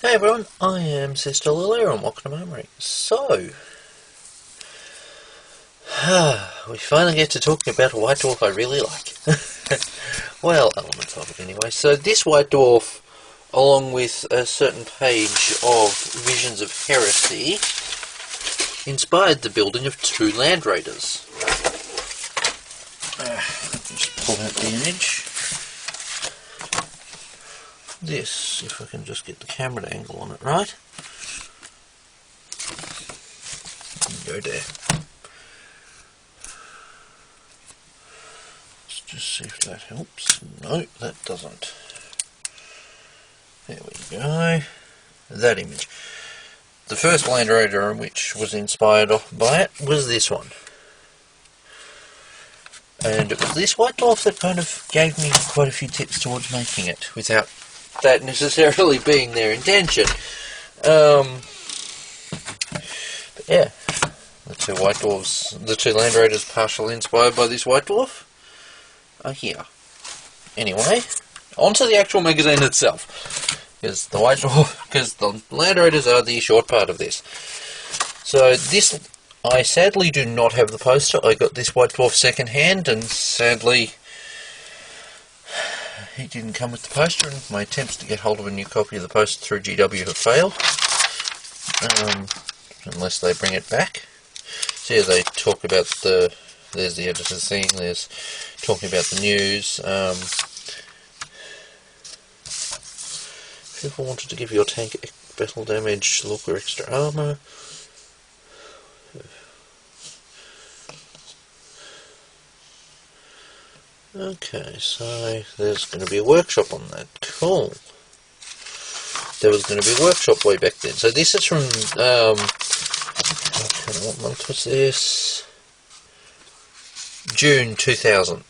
Hey everyone, I am Sister Lilia and welcome to my memory. So, we finally get to talking about a white dwarf I really like. Well, elements of it anyway. So this white dwarf, along with a certain page of Visions of Heresy, inspired the building of 2 Land Raiders. Let me just pull out the image. This, if I can just get the camera angle on it right. Go there. Let's just see if that helps. No, that doesn't. There we go. That image. The first Land Raider which was inspired by it was this one. And it was this white dwarf that kind of gave me quite a few tips towards making it, without that necessarily being their intention. But yeah, the 2 white dwarves, the 2 Land Raiders partially inspired by this white dwarf are here. Anyway, onto the actual magazine itself, because the Land Raiders are the short part of this. So this, I sadly do not have the poster. I got this white dwarf second hand, and sadly he didn't come with the poster, and my attempts to get hold of a new copy of the poster through GW have failed. Unless they bring it back. So yeah, they talk about there's the editor's thing, there's talking about the news. People wanted to give your tank battle damage, look, or extra armour. Okay, so there's going to be a workshop on that. Cool. There was going to be a workshop way back then. So this is from, what month was this? June 2000.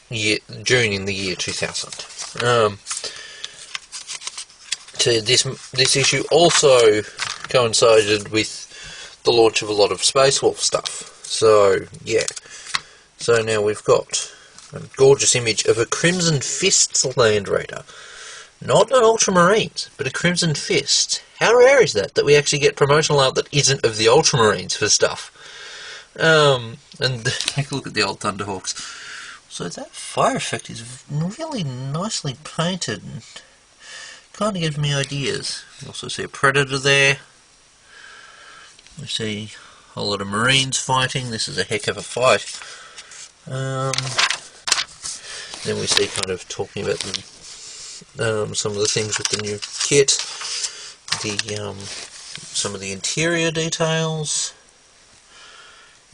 June in the year 2000. So this issue also coincided with the launch of a lot of Space Wolf stuff. So, yeah. So now we've got a gorgeous image of a Crimson Fists Land Raider. Not an Ultramarines, but a Crimson Fist. How rare is that we actually get promotional art that isn't of the Ultramarines for stuff? And take a look at the old Thunderhawks. So that fire effect is really nicely painted and kind of gives me ideas. You also see a Predator there. We see a lot of Marines fighting. This is a heck of a fight. Then we see kind of talking about some of the things with the new kit, some of the interior details,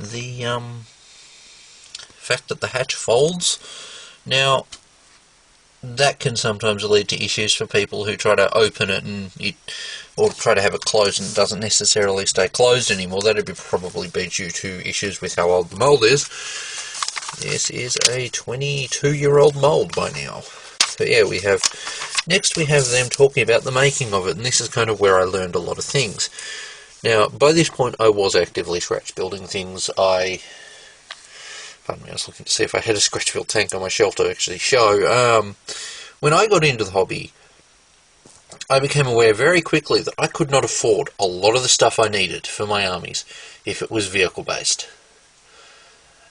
the fact that the hatch folds. Now, that can sometimes lead to issues for people who try to open it or try to have it closed and it doesn't necessarily stay closed anymore. That'd probably be due to issues with how old the mould is. This is a 22-year-old mould by now. So yeah, next we have them talking about the making of it, and this is kind of where I learned a lot of things. Now, by this point I was actively scratch building things. I was looking to see if I had a scratch built tank on my shelf to actually show. When I got into the hobby, I became aware very quickly that I could not afford a lot of the stuff I needed for my armies if it was vehicle based.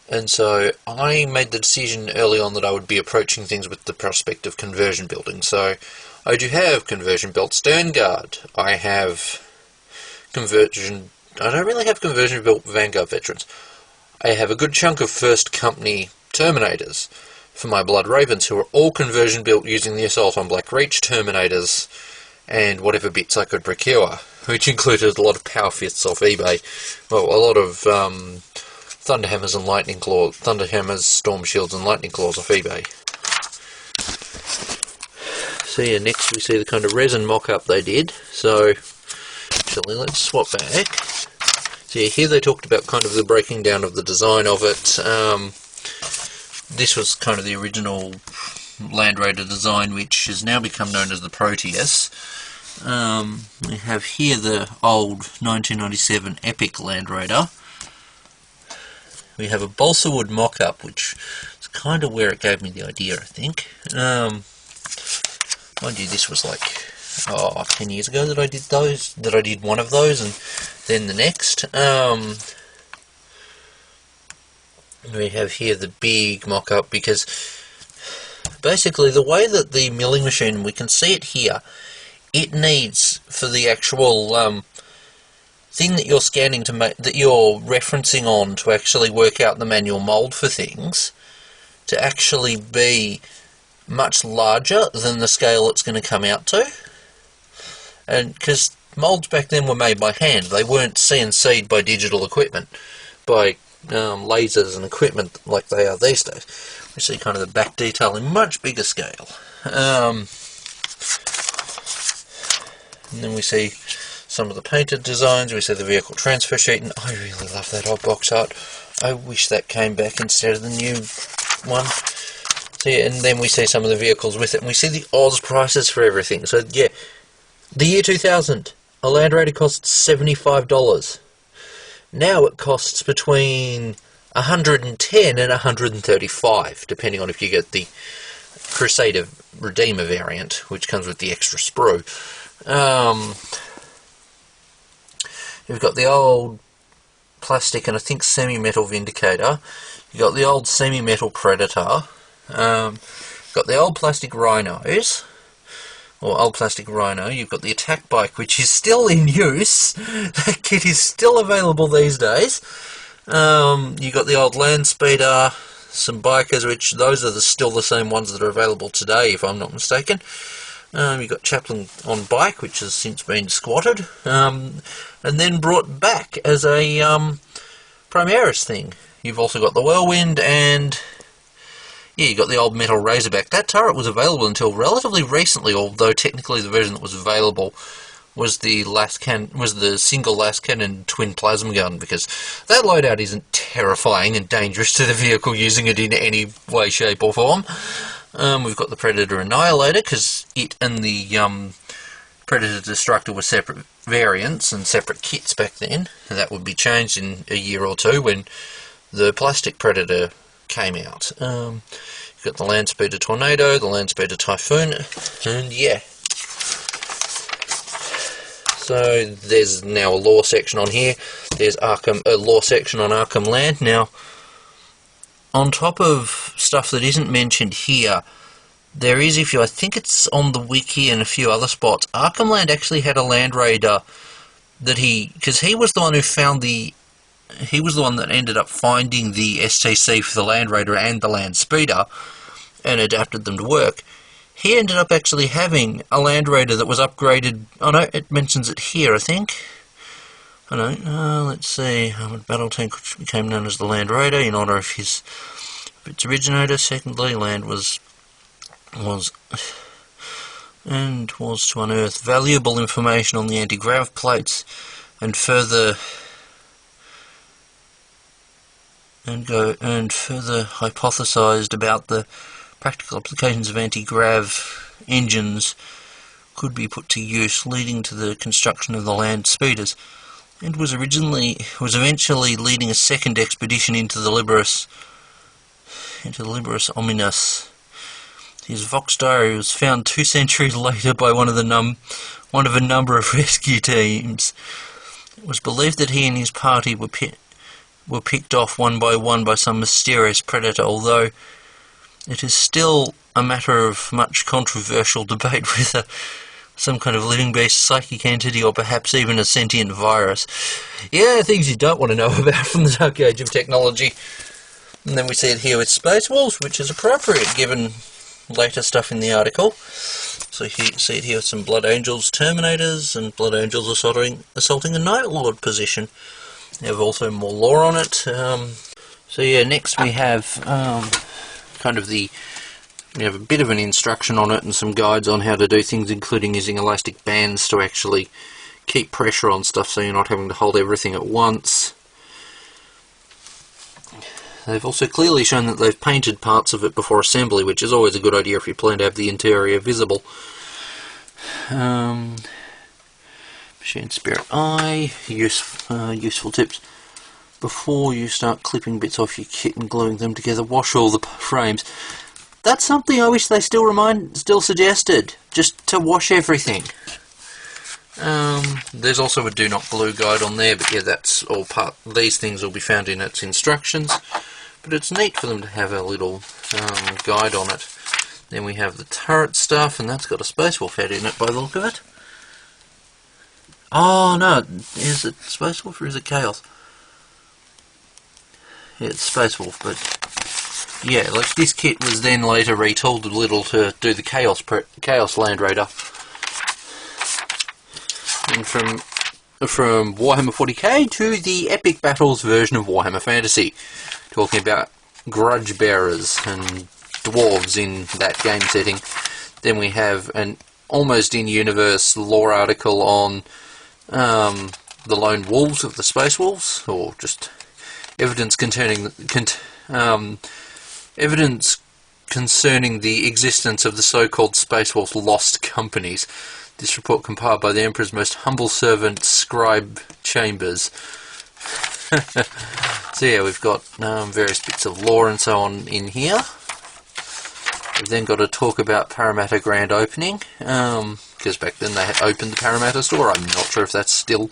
And so I made the decision early on that I would be approaching things with the prospect of conversion building. So I do have conversion built Stern Guard. I don't really have conversion built Vanguard veterans. I have a good chunk of First Company Terminators for my Blood Ravens, who are all conversion built using the Assault on Black Reach Terminators and whatever bits I could procure, which included a lot of Power Fists off eBay. Well, a lot of Thunderhammers and Lightning Claws, Thunderhammers, Storm Shields and Lightning Claws off eBay. So yeah, next we see the kind of resin mock-up they did. So, actually, let's swap back. So yeah, here they talked about kind of the breaking down of the design of it. This was kind of the original Land Raider design, which has now become known as the Proteus. We have here the old 1997 Epic Land Raider. We have a balsa wood mock-up, which is kind of where it gave me the idea, I think. Mind you, this was like 10 years ago that I did those, that I did one of those and then the next. We have here the big mock-up, because basically the way that the milling machine, we can see it here, it needs, for the actual thing that you're scanning to make, that you're referencing on to actually work out the manual mould for things, to actually be much larger than the scale it's going to come out to. And because moulds back then were made by hand, they weren't CNC'd by digital equipment, by lasers and equipment like they are these days. We see kind of the back detail in much bigger scale. And then we see some of the painted designs. We see the vehicle transfer sheet, and I really love that old box art. I wish that came back instead of the new one. So yeah, and then we see some of the vehicles with it, and we see the Oz prices for everything. So yeah, the year 2000, a Land Raider costs $75. Now it costs between $110 and $135, depending on if you get the Crusader Redeemer variant, which comes with the extra sprue. You've got the old plastic and I think semi-metal Vindicator. You've got the old semi-metal Predator. You've got the old plastic Rhinos, or old plastic Rhino. You've got the attack bike, which is still in use. That kit is still available these days. You've got the old land speeder, some bikers, which those are still the same ones that are available today, if I'm not mistaken. You've got Chaplain on bike, which has since been squatted, and then brought back as a Primaris thing. You've also got the Whirlwind, and yeah, you got the old metal Razorback. That turret was available until relatively recently, although technically the version that was available was the single last cannon twin plasma gun, because that loadout isn't terrifying and dangerous to the vehicle using it in any way, shape or form. We've got the Predator Annihilator, because it and the Predator Destructor were separate variants and separate kits back then, and that would be changed in a year or two when the plastic Predator came out. You've got the Land Speeder Tornado, the Land Speeder Typhoon, and yeah. So there's now a lore section on here. There's a lore section on Arkham Land. Now, on top of stuff that isn't mentioned here, there is, I think it's on the wiki and a few other spots, Arkham Land actually had a Land Raider that because he was the one who found he was the one that ended up finding the STC for the Land Raider and the Land Speeder and adapted them to work. He ended up actually having a Land Raider that was upgraded. Oh no, it mentions it here, I think. I don't know, let's see. Armoured battle tank, which became known as the Land Raider in honour of its originator. Secondly, Land was to unearth valuable information on the anti-grav plates and further hypothesized about the practical applications of anti-grav engines could be put to use, leading to the construction of the land speeders, and was eventually leading a second expedition into the Liberus Ominous. His Vox diary was found 2 centuries later by one of a number of rescue teams. It was believed that he and his party were picked off one by some mysterious predator, although it is still a matter of much controversial debate whether some kind of living beast, psychic entity, or perhaps even a sentient virus. Yeah, things you don't want to know about from the dark age of technology. And then we see it here with Space Wolves, which is appropriate given later stuff in the article. So here, see it here with some Blood Angels Terminators and Blood Angels assaulting a Night Lord position. We have also more lore on it. So yeah, next we have we have a bit of an instruction on it and some guides on how to do things, including using elastic bands to actually keep pressure on stuff so you're not having to hold everything at once. They've also clearly shown that they've painted parts of it before assembly, which is always a good idea if you plan to have the interior visible. Machine Spirit Eye, useful tips. Before you start clipping bits off your kit and gluing them together, wash all the frames. that's something I wish they still suggested, just to wash everything. There's also a do not glue guide on there, but yeah, that's all part. These things will be found in its instructions, but it's neat for them to have a little guide on it. Then we have the turret stuff, and that's got a Space Wolf head in it by the look of it. Oh no, is it Space Wolf or is it Chaos? Yeah, it's Space Wolf, but yeah, like this kit was then later retooled a little to do the Chaos Land Raider. And from Warhammer 40k to the Epic Battles version of Warhammer Fantasy, talking about grudge bearers and dwarves in that game setting. Then we have an almost in-universe lore article on the lone wolves of the Space Wolves, or just evidence concerning the existence of the so-called Space Wolf lost companies. This report compiled by the Emperor's most humble servant, Scribe Chambers. So yeah, we've got various bits of lore and so on in here. We've then got to talk about Parramatta grand opening, because back then they had opened the Parramatta store. I'm not sure if that's still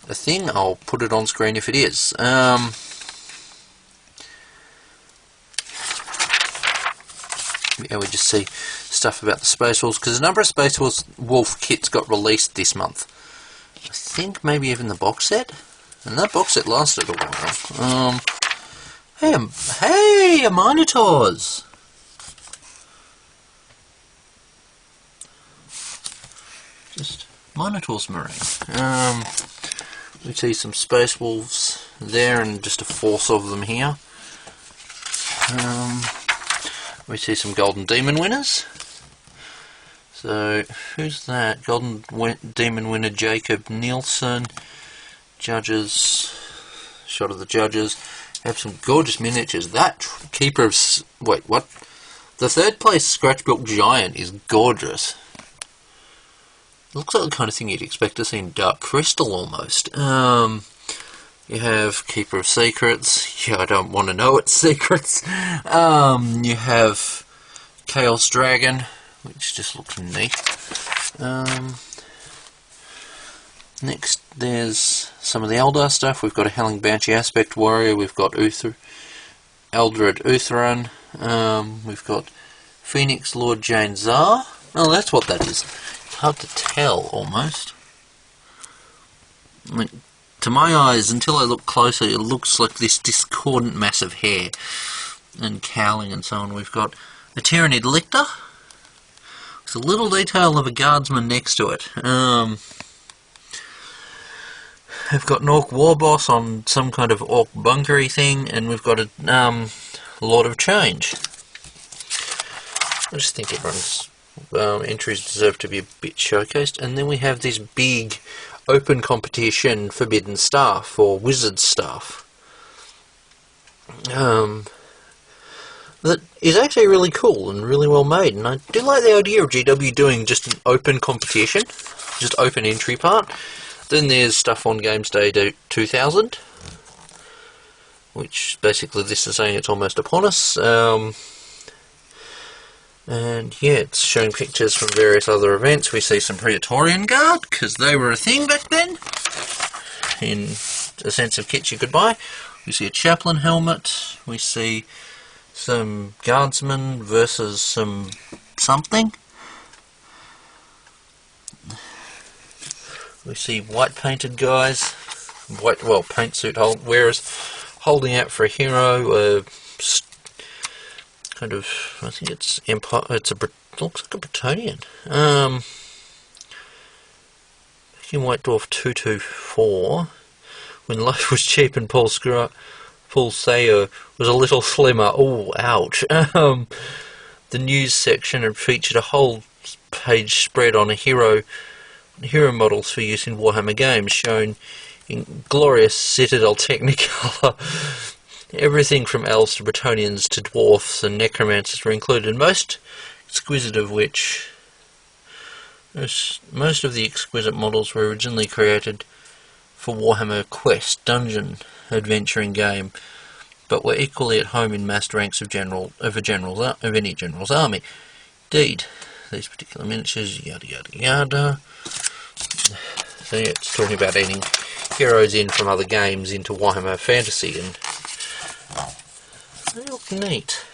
a thing. I'll put it on screen if it is. Yeah, we just see stuff about the Space Wolves, because a number of Space Wolf kits got released this month. I think maybe even the box set, and that box set lasted a while. Hey, a Minotaurs! Just Minotaurs Marine. We see some Space Wolves there, and just a force of them here. We see some Golden Demon winners. So, who's that? Golden Demon winner Jacob Nielsen. Judges. Shot of the judges. Have some gorgeous miniatures. That Keeper of... Wait, what? The third place scratch-built giant is gorgeous. Looks like the kind of thing you'd expect to see in Dark Crystal, almost. You have Keeper of Secrets. Yeah, I don't want to know its secrets. You have Chaos Dragon, which just looks neat. Next, there's some of the Eldar stuff. We've got a Howling Banshee Aspect Warrior. We've got Eldred Utheran. We've got Phoenix Lord Jane Zar. Oh, that's what that is. It's hard to tell, almost. I mean, to my eyes, until I look closer, it looks like this discordant mass of hair and cowling and so on. We've got a Tyranid Lictor with a little detail of a guardsman next to it. We've got an Orc War Boss on some kind of Orc bunkery thing, and we've got a Lord of Change. I just think everyone's entries deserve to be a bit showcased. And then we have this big open competition Forbidden Staff, or Wizard Staff, that is actually really cool and really well made, and I do like the idea of GW doing just an open competition, just open entry part. Then there's stuff on Gamesday 2000, which basically this is saying it's almost upon us. And yeah, it's showing pictures from various other events. We see some Praetorian Guard, because they were a thing back then, in a sense of kits you could buy. We see a Chaplain helmet. We see some Guardsmen versus some something. We see white painted guys, paint suit wearers, holding out for a hero. Kind of, I think it's Empire. Looks like a Bretonnian. In White Dwarf 224, when life was cheap and Paul Sayer was a little slimmer. Oh, ouch! The news section had featured a whole page spread on hero models for use in Warhammer games, shown in glorious Citadel Technicolor. Everything from elves to Bretonnians to dwarfs and necromancers were included, most exquisite of which... Most of the exquisite models were originally created for Warhammer Quest dungeon adventuring game, but were equally at home in massed ranks of any general's army. Indeed, these particular miniatures, yada yada yada. So yeah, it's talking about adding heroes in from other games into Warhammer Fantasy, and they look neat.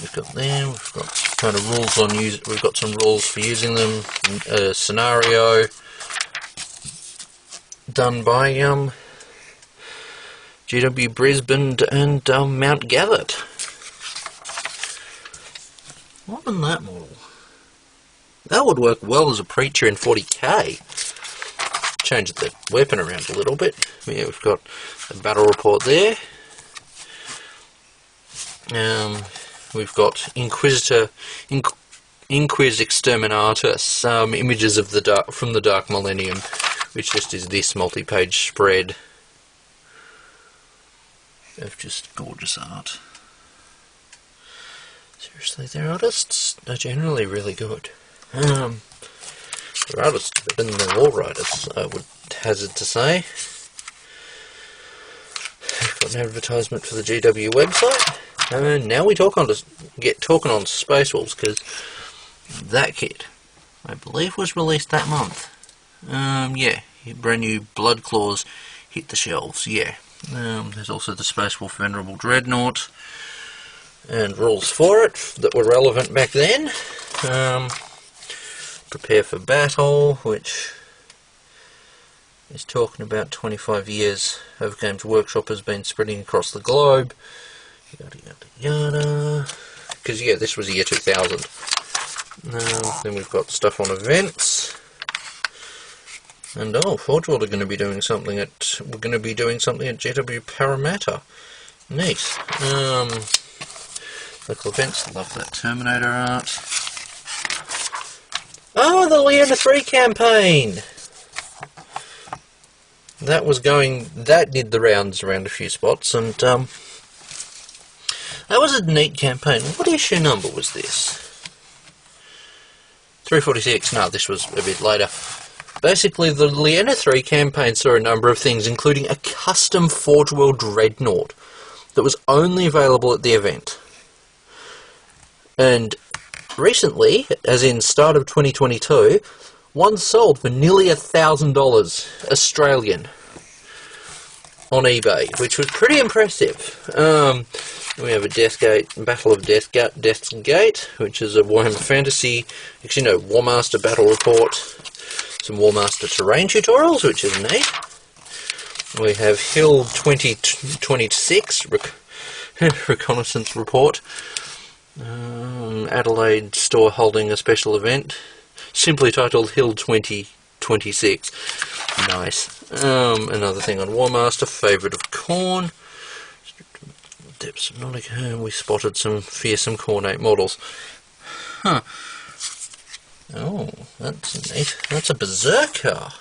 We've got them. We've got kind of rules on use. We've got some rules for using them. A scenario done by GW Brisbane and Mount Gathert. What on that model? That would work well as a preacher in 40k. Change the weapon around a little bit. Yeah, we've got a battle report there. We've got Inquis Exterminatus, images of from the Dark Millennium, which just is this multi-page spread of just gorgeous art. Seriously, their artists are generally really good. Their artists are better than their war writers, I would hazard to say. I've got an advertisement for the GW website. And now we talking on Space Wolves, because that kit, I believe, was released that month. Yeah, brand new Blood Claws hit the shelves. Yeah. There's also the Space Wolf Venerable Dreadnought and rules for it that were relevant back then. Prepare for Battle, which is talking about 25 years of Games Workshop has been spreading across the globe. Yada yada yada. Because yeah, this was the year 2000. Then we've got stuff on events. And Forge World are going to be doing something at GW Parramatta. Neat. Local events, love that Terminator art. Oh, the Leona 3 campaign! That did the rounds around a few spots, and that was a neat campaign. What issue number was this? 346. No, this was a bit later. Basically, the Leona 3 campaign saw a number of things, including a custom Forge World Dreadnought that was only available at the event. And recently, as in start of 2022, one sold for nearly $1,000 Australian on eBay, which was pretty impressive. We have a Battle of Death's Gate, which is a Warhammer Fantasy, actually no, Warmaster Battle Report, some Warmaster terrain tutorials, which is neat. We have Hill 2026 Reconnaissance Report. Adelaide store holding a special event, simply titled Hill 2026. Nice. Another thing on Warmaster, Favourite of Khorne. Depths of Nautica, we spotted some fearsome Khornate models. Huh. Oh, that's neat. That's a Berserker.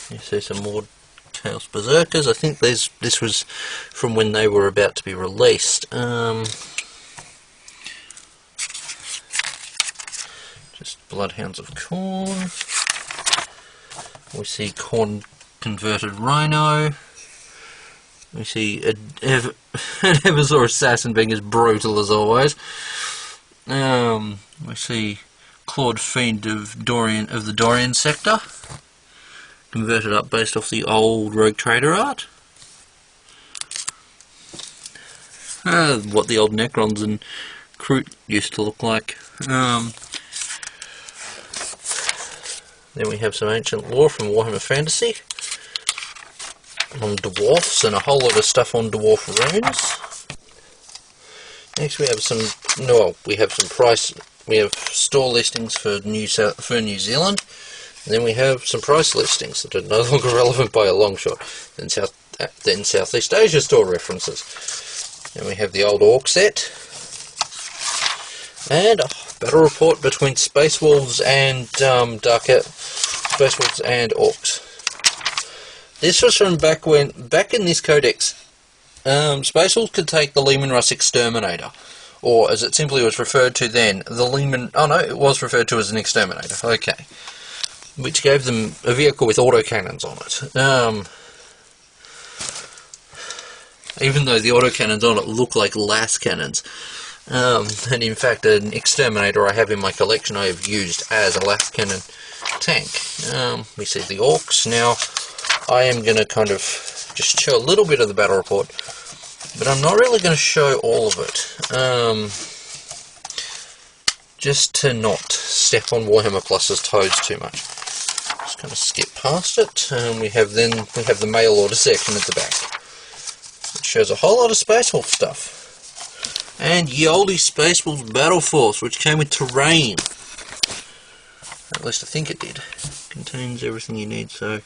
You see some more Chaos Berserkers. I think this was from when they were about to be released. Just Bloodhounds of Khorne. We see Khorne converted Rhino. We see an Eversaw Assassin being as brutal as always. We see Claude Fiend of the Dorian sector, converted up based off the old Rogue Trader art. What the old Necrons and Kroot used to look like. Then we have some ancient lore from Warhammer Fantasy on dwarfs and a whole lot of stuff on dwarf runes. Next we have some store listings for New Zealand. And then we have some price listings that are no longer relevant by a long shot. Then Southeast Asia store references. Then we have the old Orc set. And a battle report between Space Wolves and Space Wolves and Orcs. This was from back in this codex, Space Wolves could take the Leman Russ Exterminator, or as it simply was referred to then, it was referred to as an Exterminator, okay, which gave them a vehicle with autocannons on it. even though the autocannons on it look like las cannons. And in fact, an exterminator I have in my collection I have used as a las cannon tank. We see the Orcs. Now, I am going to kind of just show a little bit of the battle report, but I'm not really going to show all of it. Just to not step on Warhammer Plus's toes too much. Just kind of skip past it. We have the mail order section at the back. It shows a whole lot of Space Wolf stuff. And ye olde Space Wolves Battle Force, which came with terrain. At least I think it did. Contains everything you need, so...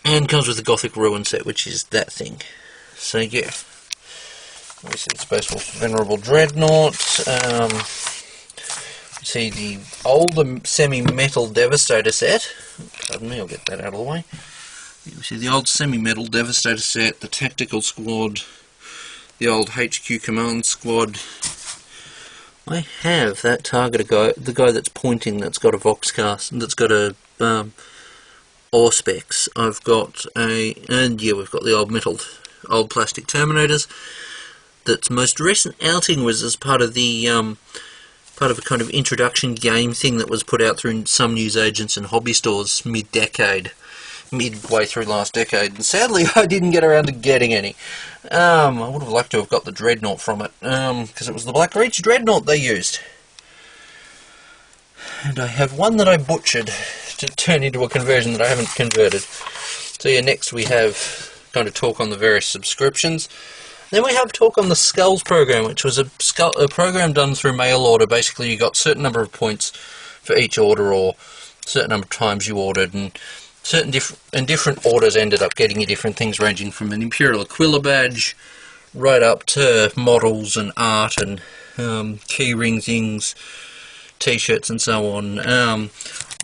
And comes with the Gothic Ruin set, which is that thing. So yeah. We see the Space Wolf Venerable Dreadnought. We see the older semi-metal Devastator set. Pardon me, I'll get that out of the way. We see the old semi-metal Devastator set, the Tactical Squad, the old HQ Command Squad. I have that targeter guy, the guy that's pointing, that's got a Voxcast, and that's got a Auspex. I've got and yeah, we've got the old plastic Terminators. That's most recent outing was as part of the part of a kind of introduction game thing that was put out through some newsagents and hobby stores midway through last decade, and sadly I didn't get around to getting any. I would have liked to have got the Dreadnought from it, because it was the Black Reach Dreadnought they used. And I have one that I butchered to turn into a conversion that I haven't converted. So yeah, next we have kind of talk on the various subscriptions. Then we have talk on the Skulls program, which was a program done through mail order. Basically, you got a certain number of points for each order, or a certain number of times you ordered, and different orders ended up getting you different things, ranging from an Imperial Aquila badge right up to models and art and keyring things, t-shirts and so on.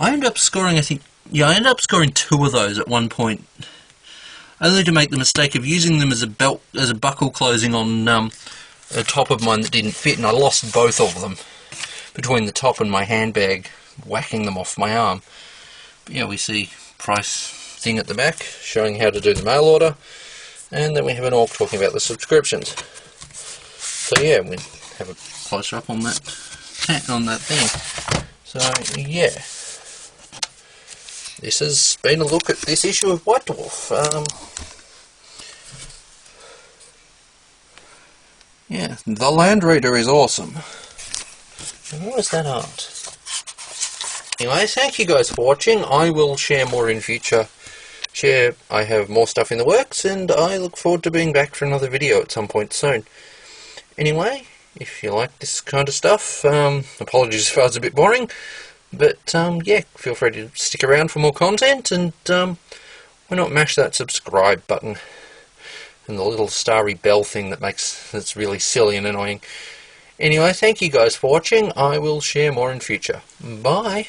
I ended up scoring, I ended up scoring 2 of those at one point, only to make the mistake of using them as a belt, as a buckle closing on a top of mine that didn't fit, and I lost both of them between the top and my handbag, whacking them off my arm. But yeah, we see price thing at the back showing how to do the mail order, and then we have an orc talking about the subscriptions. So yeah, we have a closer up on that thing. So yeah, this has been a look at this issue of White Dwarf. Yeah, the Land Raider is awesome. And what is that art? Anyway, thank you guys for watching. I will share more in future. I have more stuff in the works, and I look forward to being back for another video at some point soon. Anyway, if you like this kind of stuff, apologies if I was a bit boring, but yeah, feel free to stick around for more content, and why not mash that subscribe button and the little starry bell thing that's really silly and annoying. Anyway, thank you guys for watching. I will share more in future. Bye!